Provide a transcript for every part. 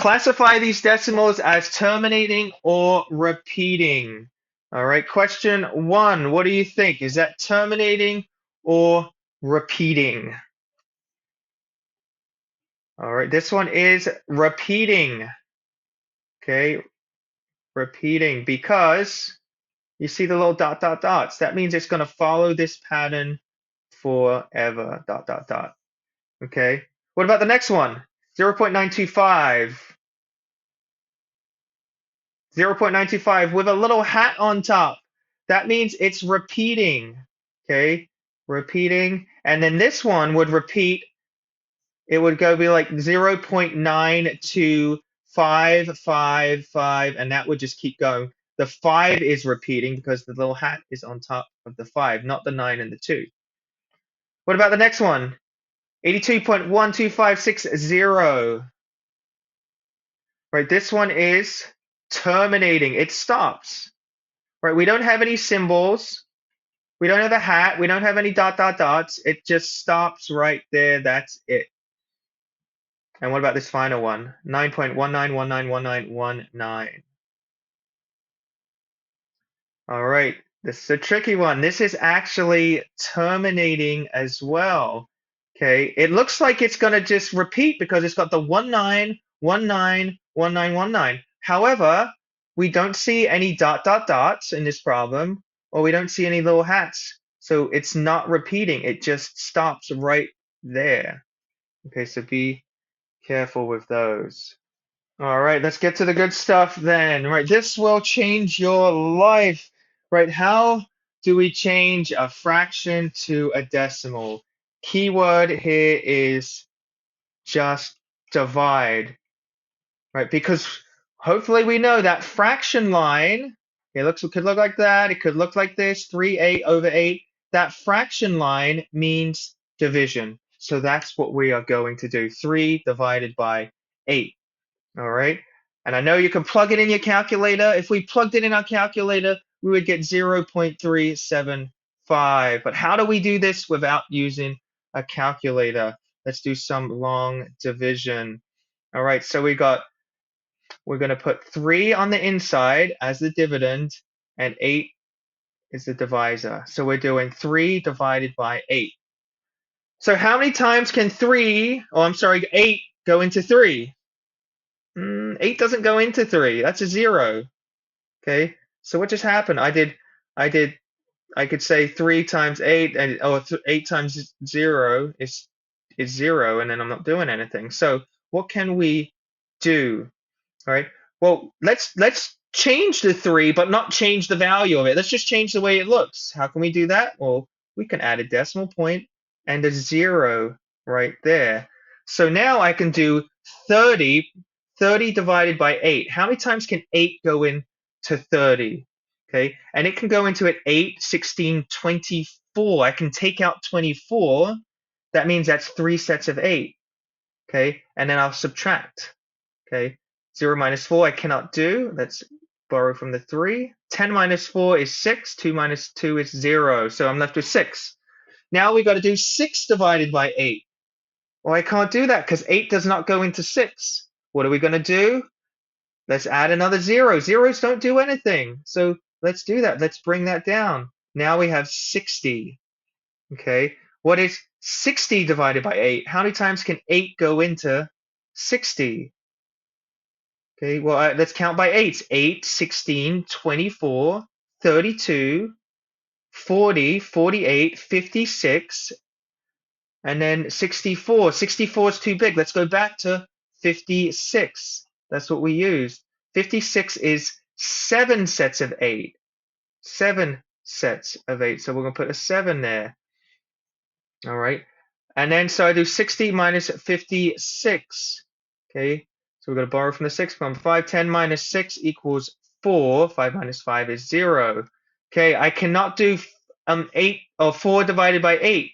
classify these decimals as terminating or repeating. All right, question one, what do you think? Is that terminating or repeating? All right, this one is repeating. Okay, repeating because you see the little dot, dot, dots. That means it's going to follow this pattern forever, dot, dot, dot. Okay, what about the next one? 0.925. 0.925 with a little hat on top. That means it's repeating. Okay, repeating. And then this one would repeat. It would go be like 0.92555, and that would just keep going. The 5 is repeating because the little hat is on top of the 5, not the 9 and the 2. What about the next one? 82.12560. Right, this one is terminating. It stops. Right, we don't have any symbols. We don't have a hat. We don't have any dot, dot, dots. It just stops right there. That's it. And what about this final one? 9.19191919. All right, this is a tricky one. This is actually terminating as well. Okay, it looks like it's going to just repeat because it's got the 19191919. However, we don't see any dot, dot, dots in this problem, or we don't see any little hats. So it's not repeating. It just stops right there. Okay, so be careful with those. All right, let's get to the good stuff then. Right, this will change your life. Right, how do we change a fraction to a decimal? Keyword here is just divide, right? Because hopefully we know that fraction line, it could look like that. It could look like this, 3/8/8. That fraction line means division. So that's what we are going to do. 3 divided by 8. All right. And I know you can plug it in your calculator. If we plugged it in our calculator, we would get 0.375. But how do we do this without using a calculator? Let's do some long division. All right, so we're going to put 3 on the inside as the dividend, and 8 is the divisor. So we're doing 3 divided by 8. So how many times can 8 go into 3? 8 doesn't go into 3. That's a 0. Okay. So what just happened? I could say 3 times 8, and 8 times 0 is 0, and then I'm not doing anything. So what can we do? All right. Well, let's change the 3, but not change the value of it. Let's just change the way it looks. How can we do that? Well, we can add a decimal point and a 0 right there. So now I can do 30 divided by 8. How many times can 8 go into 30? Okay, and it can go into it 8, 16, 24. I can take out 24. That means that's 3 sets of 8. Okay, and then I'll subtract. Okay, 0 minus 4 I cannot do. Let's borrow from the 3. 10 minus 4 is 6. 2 minus 2 is 0. So I'm left with 6. Now we got to do 6 divided by 8. Well, I can't do that because 8 does not go into 6. What are we going to do? Let's add another 0. Zeros don't do anything. So let's do that. Let's bring that down. Now we have 60. Okay. What is 60 divided by 8? How many times can 8 go into 60? Okay, well, let's count by 8s. 8, 16, 24, 32, 40, 48, 56, and then 64. 64 is too big. Let's go back to 56. That's what we used. 56 is 7 sets of 8. 7 sets of 8. So we're going to put a 7 there. All right. And then so I do 60 minus 56. Okay. So we're going to borrow from the 6 column. 5, 10 minus 6 equals 4. 5 minus 5 is 0. Okay. I cannot do 8 or 4 divided by 8.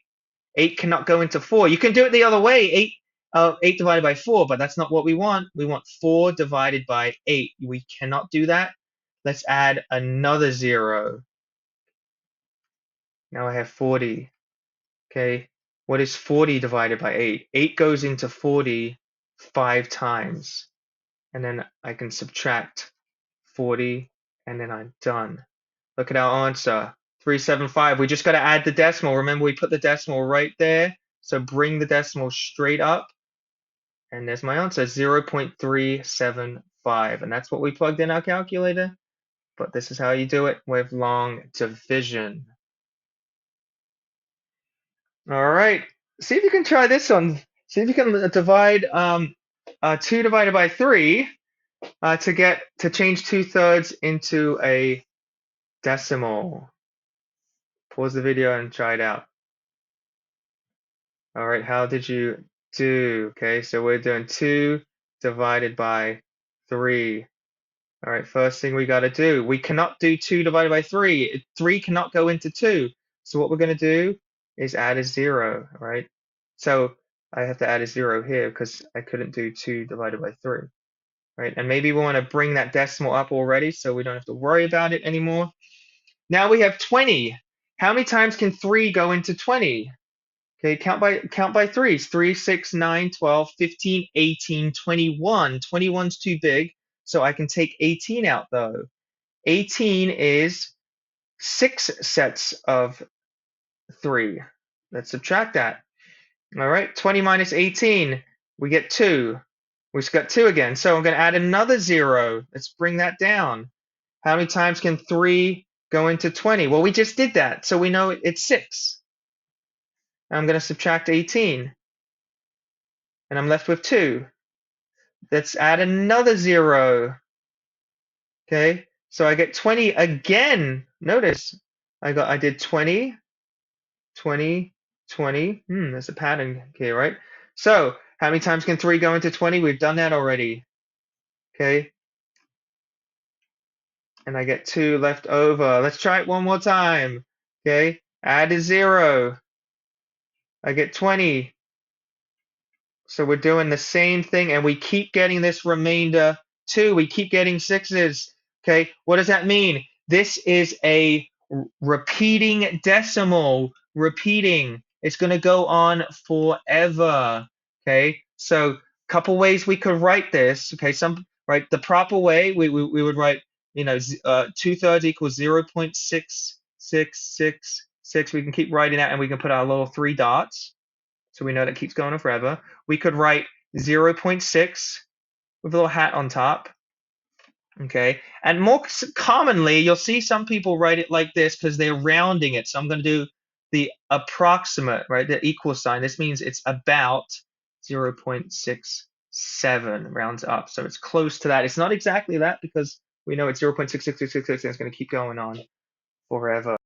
8 cannot go into 4. You can do it the other way. 8 divided by 4, but that's not what we want. We want 4 divided by 8. We cannot do that. Let's add another 0. Now I have 40. Okay. What is 40 divided by 8? 8 goes into 40 5 times. and then I can subtract 40, and then I'm done. Look at our answer, 375. We just got to add the decimal. Remember, we put the decimal right there. So bring the decimal straight up, and there's my answer, 0.375. And that's what we plugged in our calculator. But this is how you do it with long division. All right, see if you can try this on. See if you can divide 2 divided by 3 to change 2/3 into a decimal. Pause the video and try it out. All right, how did you do? Okay, so we're doing 2 divided by 3. All right, first thing we got to do, we cannot do 2 divided by 3. 3 cannot go into 2. So what we're going to do is add a 0, right? So I have to add a 0 here because I couldn't do 2 divided by 3, right? And maybe we want to bring that decimal up already so we don't have to worry about it anymore. Now we have 20. How many times can 3 go into 20? Okay, count by threes. 3, 6, 9, 12, 15, 18, 21. 21's too big, so I can take 18 out though. 18 is 6 sets of 3. Let's subtract that. All right, 20 minus 18, we get 2. We just got 2 again, so I'm going to add another 0. Let's bring that down. How many times can 3 go into 20? Well, we just did that, so we know it's 6. I'm going to subtract 18, and I'm left with 2. Let's add another 0. Okay, so I get 20 again. Notice I did 20, 20, 20. There's a pattern here, right? So how many times can 3 go into 20? We've done that already. Okay, and I get 2 left over. Let's try it one more time. Okay, add a 0. I get 20. So we're doing the same thing, and we keep getting this remainder 2. We keep getting 6s. Okay, what does that mean? This is a repeating decimal. Repeating. It's going to go on forever. Okay, so a couple ways we could write this. Okay, right, the proper way we would write, 2/3 equals 0.6666. We can keep writing that, and we can put our little 3 dots. So we know that keeps going on forever. We could write 0.6 with a little hat on top. Okay, and more commonly, you'll see some people write it like this because they're rounding it. So I'm going to do the approximate, right? The equal sign. This means it's about 0.67, rounds up. So it's close to that. It's not exactly that because we know it's 0.66666 and it's going to keep going on forever.